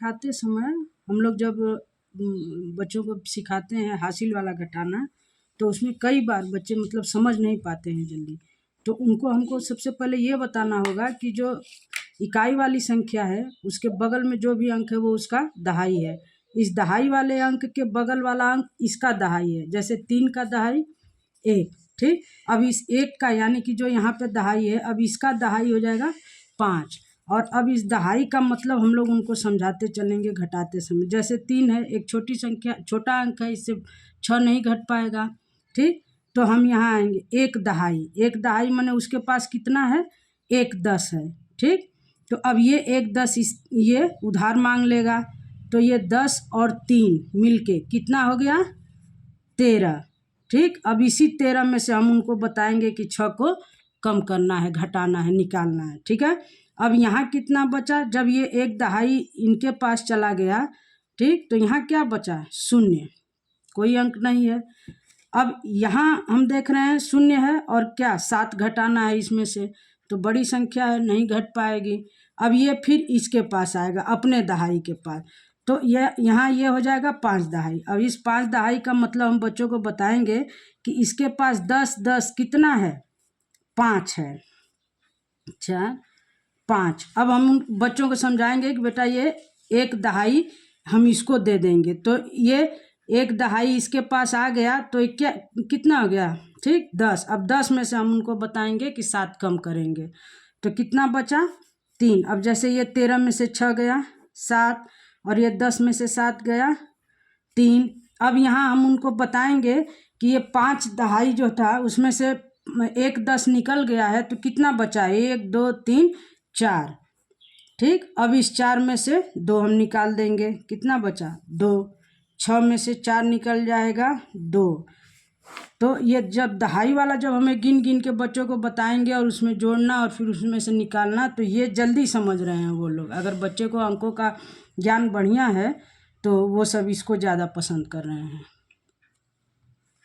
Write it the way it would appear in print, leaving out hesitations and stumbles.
सिखाते समय हम लोग जब बच्चों को सिखाते हैं हासिल वाला घटाना, तो उसमें कई बार बच्चे मतलब समझ नहीं पाते हैं जल्दी। तो उनको हमको सबसे पहले ये बताना होगा कि जो इकाई वाली संख्या है उसके बगल में जो भी अंक है वो उसका दहाई है। इस दहाई वाले अंक के बगल वाला अंक इसका दहाई है। जैसे 3 का दहाई 1, ठीक। अब इस 1 का यानी कि जो यहाँ पे दहाई है, अब इसका दहाई हो जाएगा 5। और अब इस दहाई का मतलब हम लोग उनको समझाते चलेंगे घटाते समय। जैसे 3 है, एक छोटी संख्या, छोटा अंक है, इससे 6 नहीं घट पाएगा, ठीक। तो हम यहाँ आएंगे 1 दहाई। 1 दहाई माने उसके पास कितना है, 1/10 है, ठीक। तो अब ये 1/10 ये उधार मांग लेगा, तो ये 10 और 3 मिलके कितना हो गया, 13, ठीक। अब इसी 13 में से हम उनको बताएंगे कि 6 को कम करना है, घटाना है, निकालना है, ठीक है। अब यहाँ कितना बचा, जब ये 1 दहाई इनके पास चला गया, ठीक, तो यहाँ क्या बचा, 0, कोई अंक नहीं है। अब यहाँ हम देख रहे हैं 0 है और क्या 7 घटाना है इसमें से, तो बड़ी संख्या है, नहीं घट पाएगी। अब ये फिर इसके पास आएगा, अपने दहाई के पास, तो ये यहाँ ये हो जाएगा 5 दहाई। अब इस 5 दहाई का मतलब हम बच्चों को बताएंगे कि इसके पास 10 कितना है, 5 है। अच्छा, 5। अब हम बच्चों को समझाएंगे कि बेटा ये 1 दहाई हम इसको दे देंगे, तो ये 1 दहाई इसके पास आ गया, तो ये क्या कितना हो गया, ठीक, 10। अब 10 में से हम उनको बताएंगे कि 7 कम करेंगे, तो कितना बचा, 3। अब जैसे ये 13 में से 6 गया 7, और ये 10 में से 7 गया 3। अब यहाँ हम उनको बताएंगे कि ये 5 दहाई जो था उसमें से 1/10 निकल गया है, तो कितना बचा, 1 2 3 4, ठीक। अब इस 4 में से 2 हम निकाल देंगे, कितना बचा, 2। 6 में से 4 निकल जाएगा 2। तो ये जब दहाई वाला जब हमें गिन गिन के बच्चों को बताएंगे और उसमें जोड़ना और फिर उसमें से निकालना, तो ये जल्दी समझ रहे हैं वो लोग। अगर बच्चे को अंकों का ज्ञान बढ़िया है तो वो सब इसको ज़्यादा पसंद कर रहे हैं।